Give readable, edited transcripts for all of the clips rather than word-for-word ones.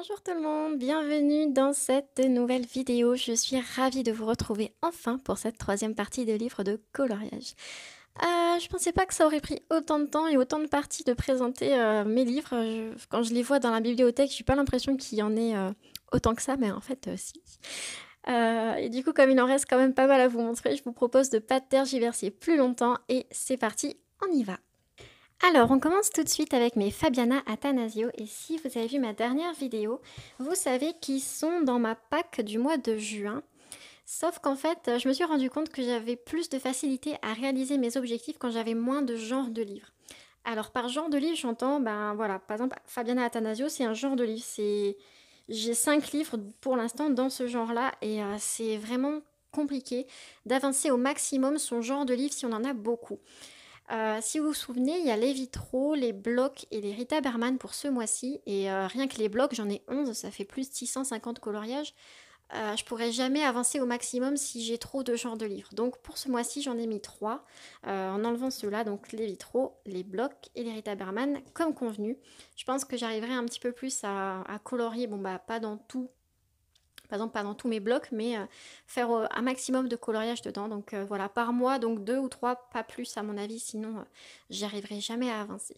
Bonjour tout le monde, bienvenue dans cette nouvelle vidéo. Je suis ravie de vous retrouver enfin pour cette troisième partie de livre de coloriage. Je pensais pas que ça aurait pris autant de temps et autant de parties de présenter mes livres. Quand je les vois dans la bibliothèque, j'ai pas l'impression qu'il y en ait autant que ça, mais en fait si. Et du coup, comme il en reste quand même pas mal à vous montrer, je vous propose de pas tergiverser plus longtemps et c'est parti, on y va. Alors, on commence tout de suite avec mes Fabiana Attanasio. Et si vous avez vu ma dernière vidéo, vous savez qu'ils sont dans ma pack du mois de juin. Sauf qu'en fait, je me suis rendu compte que j'avais plus de facilité à réaliser mes objectifs quand j'avais moins de genres de livres. Alors, par genre de livre, j'entends, ben voilà, par exemple, Fabiana Attanasio, c'est un genre de livre. J'ai 5 livres pour l'instant dans ce genre-là et c'est vraiment compliqué d'avancer au maximum son genre de livre si on en a beaucoup. Si vous vous souvenez, il y a les vitraux, les blocs et les Rita Berman pour ce mois-ci. Et rien que les blocs, j'en ai 11, ça fait plus de 650 coloriages. Je pourrais jamais avancer au maximum si j'ai trop de genres de livres. Donc pour ce mois-ci, j'en ai mis 3 en enlevant ceux-là, donc les vitraux, les blocs et les Rita Berman, comme convenu. Je pense que j'arriverai un petit peu plus à colorier, bon bah pas dans tout, par exemple pas dans tous mes blocs, mais faire un maximum de coloriage dedans. Donc voilà, par mois, donc 2 ou 3, pas plus à mon avis, sinon j'y arriverai jamais à avancer.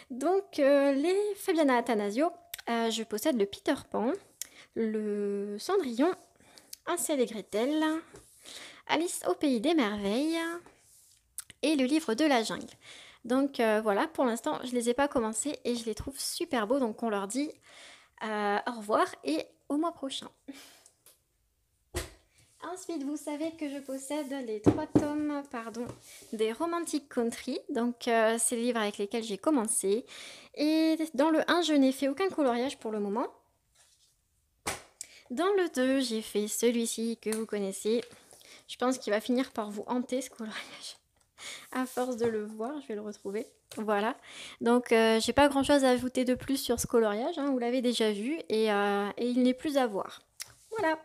Donc les Fabiana Attanasio, je possède le Peter Pan, le Cendrillon, Hansel et Gretel, Alice au pays des merveilles et le livre de la jungle. Donc voilà, pour l'instant je les ai pas commencés et je les trouve super beaux, donc on leur dit au revoir et au mois prochain. Ensuite, vous savez que je possède les 3 tomes des Romantic Country. Donc, c'est les livres avec lesquels j'ai commencé. Et dans le 1, je n'ai fait aucun coloriage pour le moment. Dans le 2, j'ai fait celui-ci que vous connaissez. Je pense qu'il va finir par vous hanter ce coloriage. À force de le voir, je vais le retrouver. Voilà. Donc, j'ai pas grand-chose à ajouter de plus sur ce coloriage, hein, vous l'avez déjà vu. Et il n'est plus à voir. Voilà.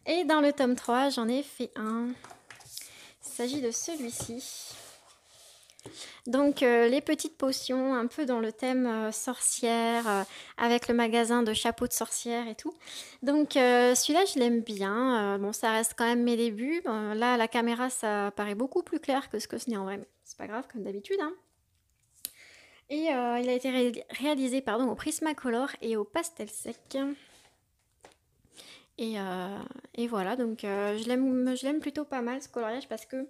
Et dans le tome 3, j'en ai fait un. Il s'agit de celui-ci. Donc les petites potions, un peu dans le thème sorcière, avec le magasin de chapeaux de sorcière et tout. Donc celui-là, je l'aime bien. Bon, ça reste quand même mes débuts. Là, à la caméra, ça paraît beaucoup plus clair que ce que ce n'est en vrai. Mais c'est pas grave, comme d'habitude, hein. Et il a été réalisé au Prismacolor et au pastel sec. Et, euh, et voilà, donc je l'aime plutôt pas mal ce coloriage parce que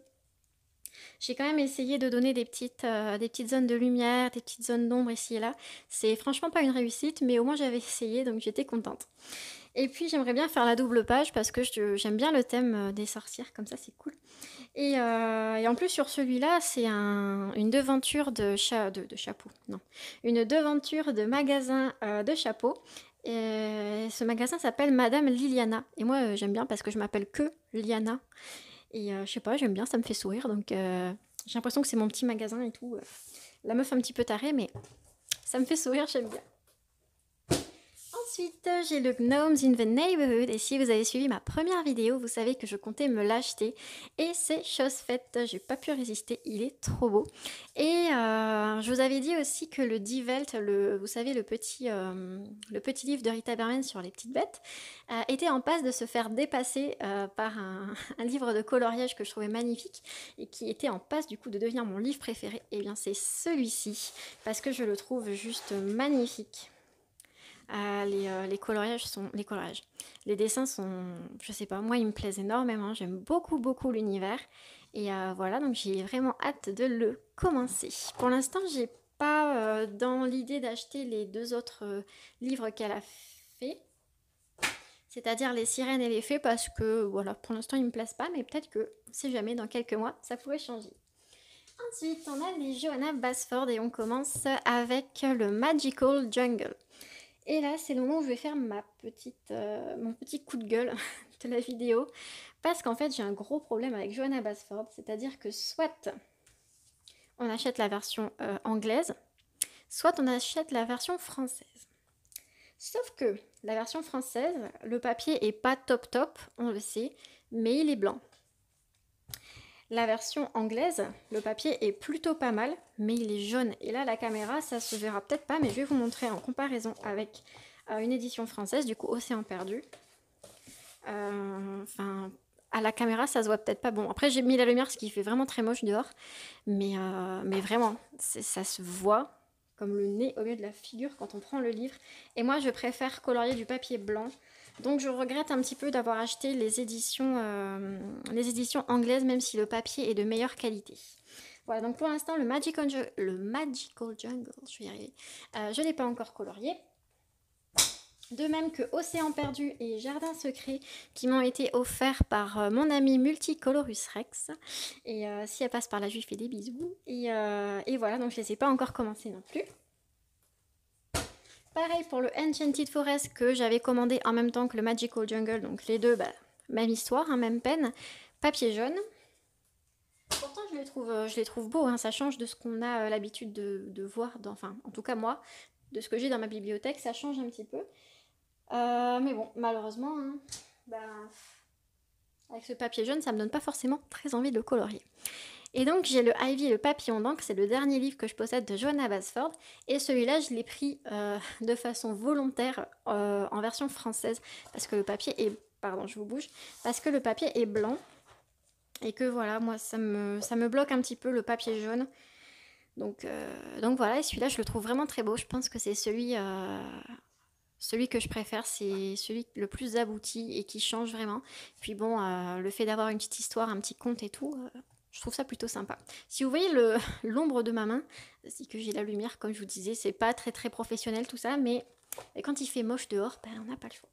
j'ai quand même essayé de donner des petites zones de lumière, des petites zones d'ombre ici et là. C'est franchement pas une réussite, mais au moins j'avais essayé, donc j'étais contente. Et puis j'aimerais bien faire la double page parce que j'aime bien le thème des sorcières, comme ça c'est cool. Et en plus sur celui-là, c'est une devanture de chapeau, non, une devanture de magasin de chapeau. Et ce magasin s'appelle Madame Liliana. Et moi j'aime bien parce que je m'appelle que Liana. Et je sais pas, j'aime bien, ça me fait sourire. Donc j'ai l'impression que c'est mon petit magasin et tout. La meuf un petit peu tarée, mais ça me fait sourire, j'aime bien. Ensuite, j'ai le Gnomes in the Neighborhood. Et si vous avez suivi ma première vidéo, vous savez que je comptais me l'acheter. Et c'est chose faite, j'ai pas pu résister, il est trop beau. Et je vous avais dit aussi que le Die Welt, vous savez, le petit livre de Rita Berman sur les petites bêtes, était en passe de se faire dépasser par un livre de coloriage que je trouvais magnifique et qui était en passe du coup de devenir mon livre préféré. Et bien c'est celui-ci, parce que je le trouve juste magnifique. Les coloriages sont. Les coloriages. Les dessins sont. Je sais pas, moi ils me plaisent énormément. J'aime beaucoup, beaucoup l'univers. Et voilà, donc j'ai vraiment hâte de le commencer. Pour l'instant, j'ai pas dans l'idée d'acheter les 2 autres livres qu'elle a fait. C'est-à-dire les sirènes et les fées, parce que voilà, pour l'instant ils me plaisent pas, mais peut-être que, si jamais, dans quelques mois, ça pourrait changer. Ensuite, on a les Johanna Basford et on commence avec le Magical Jungle. Et là, c'est le moment où je vais faire mon petit coup de gueule de la vidéo. Parce qu'en fait, j'ai un gros problème avec Johanna Basford. C'est-à-dire que soit on achète la version anglaise, soit on achète la version française. Sauf que la version française, le papier est pas top top, on le sait, mais il est blanc. La version anglaise, le papier est plutôt pas mal, mais il est jaune. Et là, la caméra, ça se verra peut-être pas, mais je vais vous montrer en comparaison avec une édition française, du coup Océan perdu. Enfin, à la caméra, ça se voit peut-être pas. Bon, après j'ai mis la lumière parce qu'il fait vraiment très moche dehors, mais vraiment, ça se voit comme le nez au milieu de la figure quand on prend le livre. Et moi, je préfère colorier du papier blanc. Donc je regrette un petit peu d'avoir acheté les éditions anglaises, même si le papier est de meilleure qualité. Voilà, donc pour l'instant, le Magical Jungle, je vais y arriver, je ne l'ai pas encore colorié. De même que Océan perdu et Jardin secret qui m'ont été offerts par mon ami Multicolorus Rex. Et si elle passe par là, je lui fais des bisous. Et voilà, donc je ne les ai pas encore commencés non plus. Pareil pour le Enchanted Forest que j'avais commandé en même temps que le Magical Jungle. Donc les deux, même histoire, hein, même peine. Papier jaune. Pourtant, je les trouve beaux, hein, ça change de ce qu'on a l'habitude de voir, enfin, en tout cas moi, de ce que j'ai dans ma bibliothèque, ça change un petit peu. Mais bon, malheureusement, hein, avec ce papier jaune, ça me donne pas forcément très envie de le colorier. Et donc, j'ai le Ivy et le papillon d'encre, c'est le dernier livre que je possède de Johanna Basford. Et celui-là, je l'ai pris de façon volontaire en version française, parce que le papier est... Pardon, je vous bouge. Parce que le papier est blanc. Et que voilà, moi, ça me bloque un petit peu le papier jaune. Donc voilà, et celui-là, je le trouve vraiment très beau. Je pense que c'est celui que je préfère, c'est celui le plus abouti et qui change vraiment. Puis bon, le fait d'avoir une petite histoire, un petit conte et tout, je trouve ça plutôt sympa. Si vous voyez l'ombre de ma main, c'est que j'ai la lumière, comme je vous disais, c'est pas très très professionnel tout ça, mais quand il fait moche dehors, on n'a pas le choix.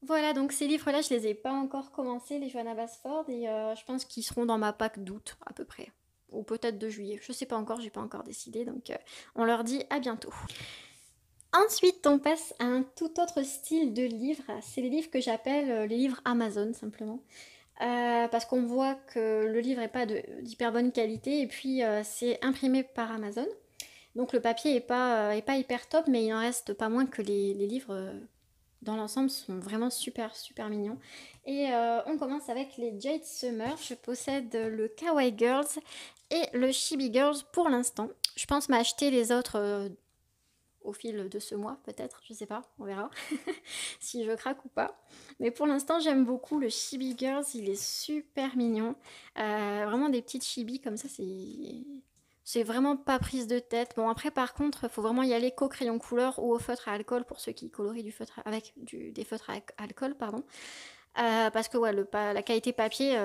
Voilà, donc ces livres-là, je les ai pas encore commencés, les Johanna Basford, et je pense qu'ils seront dans ma pack d'août à peu près. Ou peut-être de juillet, je sais pas encore, j'ai pas encore décidé, donc on leur dit à bientôt. Ensuite, on passe à un tout autre style de livres, c'est les livres que j'appelle les livres Amazon simplement. Parce qu'on voit que le livre n'est pas d'hyper bonne qualité et puis c'est imprimé par Amazon. Donc le papier est pas hyper top, mais il en reste pas moins que les livres dans l'ensemble sont vraiment super super mignons. Et on commence avec les Jade Summer. Je possède le Kawaii Girls et le Chibi Girls pour l'instant. Je pense m'acheter les autres au fil de ce mois peut-être, je sais pas, on verra si je craque ou pas. Mais pour l'instant j'aime beaucoup le Chibi Girls, il est super mignon. Vraiment des petites chibis comme ça, c'est vraiment pas prise de tête. Bon après par contre, il faut vraiment y aller qu'au crayon couleur ou au feutre à alcool pour ceux qui colorient du feutre avec des feutres à alcool, pardon. Parce que ouais, la qualité papier,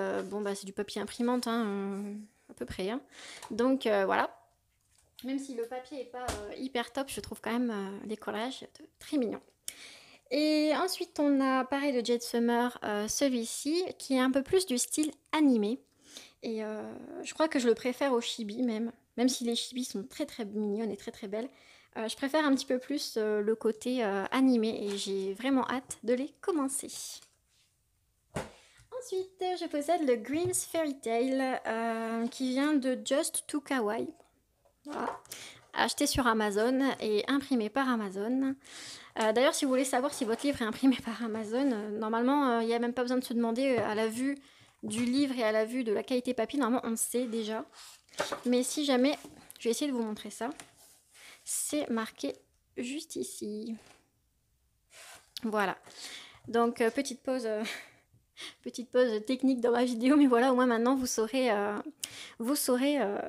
c'est du papier imprimante, hein, à peu près. Hein. Donc voilà. Même si le papier n'est pas hyper top, je trouve quand même les collages très mignons. Et ensuite, on a pareil de Jade Summer, celui-ci, qui est un peu plus du style animé. Et je crois que je le préfère au chibi même si les chibis sont très très mignonnes et très très belles. Je préfère un petit peu plus le côté animé et j'ai vraiment hâte de les commencer. Ensuite, je possède le Grimm's Fairy Tale qui vient de Just to Kawaii. Voilà. Acheté sur Amazon et imprimé par Amazon. D'ailleurs, si vous voulez savoir si votre livre est imprimé par Amazon, normalement, il n'y a même pas besoin de se demander à la vue du livre et à la vue de la qualité papier. Normalement, on le sait déjà. Mais si jamais, je vais essayer de vous montrer ça. C'est marqué juste ici. Voilà. Donc, petite pause technique dans ma vidéo, mais voilà, au moins maintenant vous saurez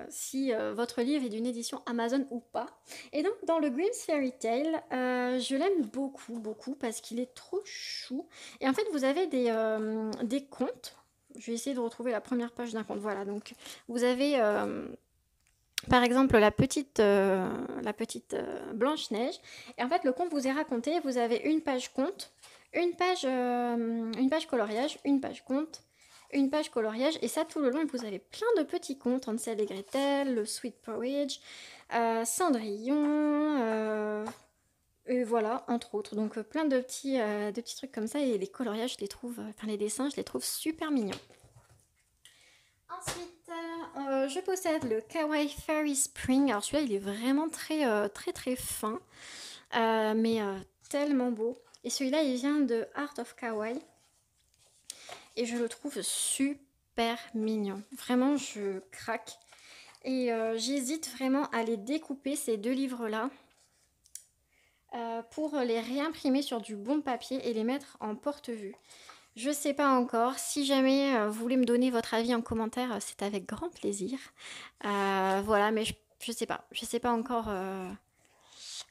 si votre livre est d'une édition Amazon ou pas. Et donc dans le Grimm's Fairy Tale, je l'aime beaucoup, beaucoup, parce qu'il est trop chou. Et en fait, vous avez des contes. Je vais essayer de retrouver la première page d'un conte. Voilà, donc vous avez... par exemple, la petite Blanche-Neige. Et en fait, le conte vous est raconté. Vous avez une page conte, une page coloriage, une page conte, une page coloriage. Et ça, tout le long, vous avez plein de petits contes. Hansel et Gretel, le Sweet Porridge, Cendrillon, et voilà, entre autres. Donc, plein de petits trucs comme ça. Et les coloriages, les dessins, je les trouve super mignons. Ensuite, je possède le Kawaii Fairy Spring. Alors celui-là, il est vraiment très très très fin, mais tellement beau. Et celui-là, il vient de Art of Kawaii. Et je le trouve super mignon. Vraiment, je craque. Et j'hésite vraiment à les découper, ces deux livres-là. pour les réimprimer sur du bon papier et les mettre en porte-vue. Je sais pas encore. Si jamais vous voulez me donner votre avis en commentaire, c'est avec grand plaisir. Voilà, mais je sais pas. Je sais pas encore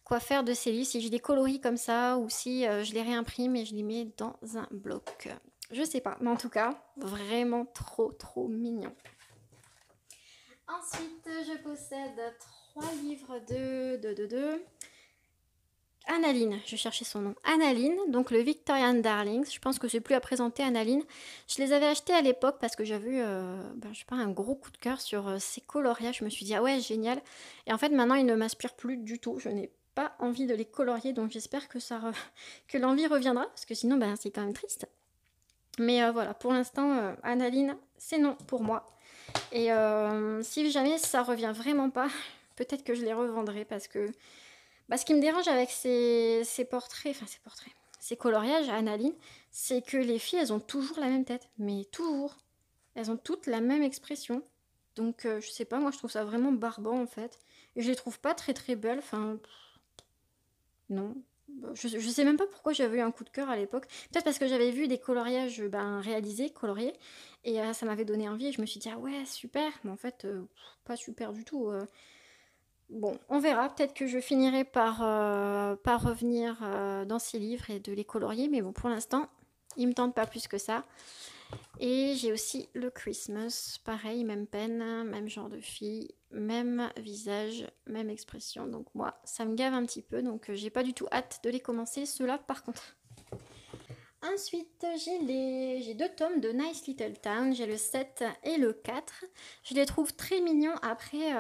quoi faire de ces livres. Si je les colorie comme ça ou si je les réimprime et je les mets dans un bloc. Je sais pas. Mais en tout cas, vraiment trop trop mignon. Ensuite, je possède 3 livres de Annaline, je cherchais son nom. Annaline, donc le Victorian Darlings. Je pense que c'est plus à présenter, Annaline. Je les avais achetés à l'époque parce que j'avais eu, je sais pas, un gros coup de cœur sur ces coloriages. Je me suis dit, ah ouais, génial. Et en fait, maintenant, ils ne m'inspirent plus du tout. Je n'ai pas envie de les colorier, donc j'espère que que l'envie reviendra, parce que sinon, ben, c'est quand même triste. Mais voilà, pour l'instant, Annaline, c'est non pour moi. Et si jamais ça revient vraiment pas, peut-être que je les revendrai parce que ce qui me dérange avec ces coloriages à Annaline, c'est que les filles, elles ont toujours la même tête, mais toujours. Elles ont toutes la même expression. Donc, je sais pas, moi je trouve ça vraiment barbant en fait. Et je les trouve pas très très belles, enfin, non. Je sais même pas pourquoi j'avais eu un coup de cœur à l'époque. Peut-être parce que j'avais vu des coloriages réalisés, coloriés, et ça m'avait donné envie et je me suis dit, ah ouais, super, mais en fait, pas super du tout. Bon, on verra. Peut-être que je finirai par revenir dans ces livres et de les colorier. Mais bon, pour l'instant, ils me tentent pas plus que ça. Et j'ai aussi le Christmas. Pareil, même peine, même genre de fille, même visage, même expression. Donc moi, ça me gave un petit peu. Donc j'ai pas du tout hâte de les commencer. Ceux-là, par contre. Ensuite, j'ai 2 tomes de Nice Little Town. J'ai le 7 et le 4. Je les trouve très mignons. Après...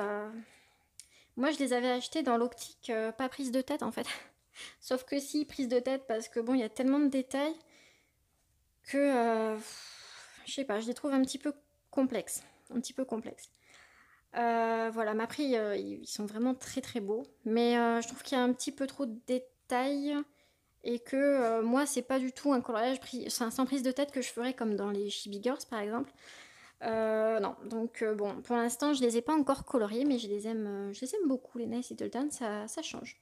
moi, je les avais achetés dans l'optique pas prise de tête en fait. Sauf que si, prise de tête parce que bon, il y a tellement de détails que je sais pas, je les trouve un petit peu complexes. Un petit peu complexes. Voilà, mais après, ils sont vraiment très très beaux. Mais je trouve qu'il y a un petit peu trop de détails et que moi, c'est pas du tout un coloriage sans prise de tête que je ferais comme dans les Chibi Girls par exemple. Non, donc bon, pour l'instant, je les ai pas encore coloriés, mais je les aime beaucoup, les Nice Little Town, ça change.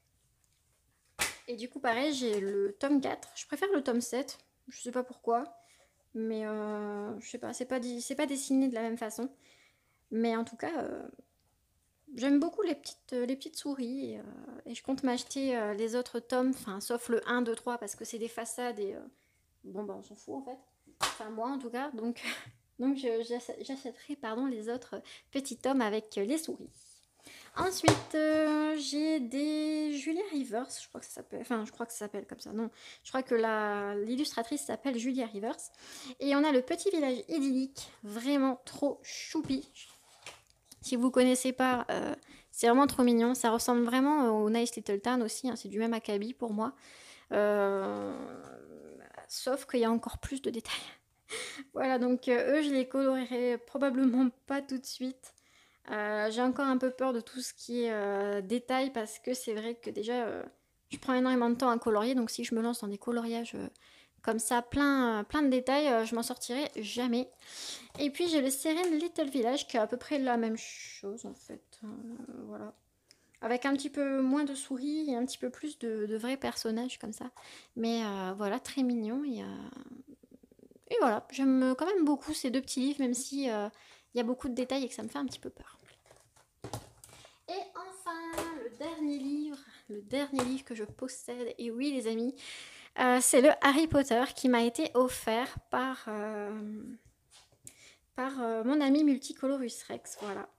Et du coup, pareil, j'ai le tome 4. Je préfère le tome 7. Je sais pas pourquoi. Mais je sais pas, c'est pas dessiné de la même façon. Mais en tout cas, j'aime beaucoup les petites souris. Et je compte m'acheter les autres tomes, enfin, sauf le 1, 2, 3, parce que c'est des façades et bon, bah, on s'en fout en fait. Enfin, moi en tout cas. Donc, donc j'achèterai pardon, les autres petits tomes avec les souris. Ensuite, j'ai des Julia Rivers, je crois que ça s'appelle, enfin je crois que ça s'appelle comme ça, non, je crois que l'illustratrice s'appelle Julia Rivers. Et on a le petit village idyllique, vraiment trop choupi. Si vous connaissez pas, c'est vraiment trop mignon, ça ressemble vraiment au Nice Little Town aussi, hein, c'est du même acabit pour moi. Euh, Sauf qu'il y a encore plus de détails. Voilà, donc eux, je les colorierai probablement pas tout de suite. J'ai encore un peu peur de tout ce qui est détail parce que c'est vrai que déjà je prends énormément de temps à colorier, donc si je me lance dans des coloriages comme ça, plein de détails, je m'en sortirai jamais. Et puis j'ai le Serene Little Village qui est à peu près la même chose en fait. Voilà. Avec un petit peu moins de souris et un petit peu plus de vrais personnages comme ça. Mais voilà, très mignon. Et voilà, j'aime quand même beaucoup ces 2 petits livres, même si il y a beaucoup de détails et que ça me fait un petit peu peur. Et enfin, le dernier livre que je possède, et oui les amis, c'est le Harry Potter qui m'a été offert par mon ami Multicolorus Rex, voilà.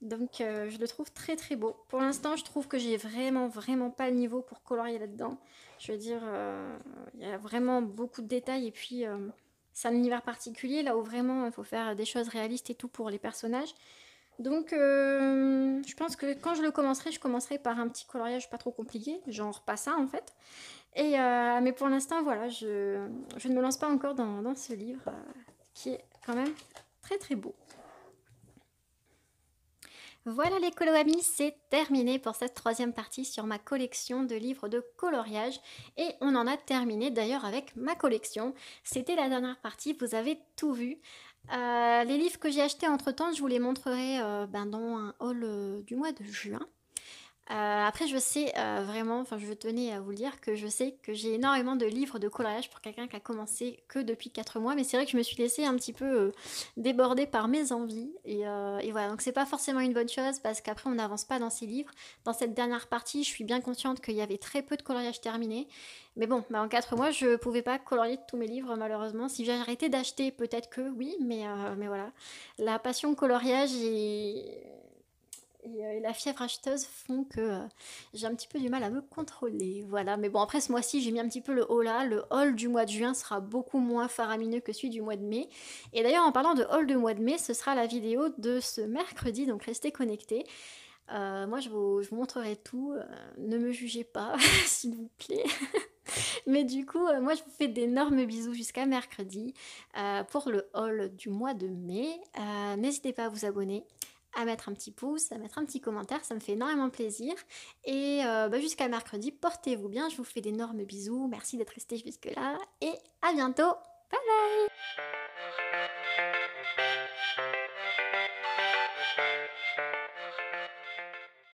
Donc je le trouve très très beau. Pour l'instant, je trouve que j'ai vraiment pas le niveau pour colorier là-dedans. Je veux dire, il y a vraiment beaucoup de détails et puis c'est un univers particulier là où vraiment il faut faire des choses réalistes et tout pour les personnages. Donc je pense que quand je commencerai par un petit coloriage pas trop compliqué, genre pas ça en fait. Et mais pour l'instant, voilà, je ne me lance pas encore dans ce livre qui est quand même très très beau. Voilà les colo amis, c'est terminé pour cette 3e partie sur ma collection de livres de coloriage et on en a terminé d'ailleurs avec ma collection. C'était la dernière partie, vous avez tout vu. Les livres que j'ai achetés entre temps, je vous les montrerai dans un haul du mois de juin. Après, je sais vraiment, enfin, je tenais à vous le dire que je sais que j'ai énormément de livres de coloriage pour quelqu'un qui a commencé que depuis 4 mois, mais c'est vrai que je me suis laissée un petit peu déborder par mes envies, et voilà, donc c'est pas forcément une bonne chose parce qu'après on n'avance pas dans ces livres. Dans cette dernière partie, je suis bien consciente qu'il y avait très peu de coloriage terminé, mais bon, bah, en 4 mois, je pouvais pas colorier tous mes livres malheureusement. Si j'ai arrêté d'acheter, peut-être que oui, mais voilà. La passion coloriage et la fièvre acheteuse font que j'ai un petit peu du mal à me contrôler. Voilà, mais bon, après ce mois-ci, j'ai mis un petit peu le haul là. Le haul du mois de juin sera beaucoup moins faramineux que celui du mois de mai. Et d'ailleurs, en parlant de haul de mois de mai, ce sera la vidéo de ce mercredi, donc restez connectés. Moi, je vous montrerai tout. Ne me jugez pas, s'il vous plaît. Mais du coup, moi, je vous fais d'énormes bisous jusqu'à mercredi pour le haul du mois de mai. N'hésitez pas à vous abonner, à mettre un petit pouce, à mettre un petit commentaire, ça me fait énormément plaisir. Et bah, jusqu'à mercredi, portez-vous bien, je vous fais d'énormes bisous. Merci d'être resté jusque-là et à bientôt. Bye bye.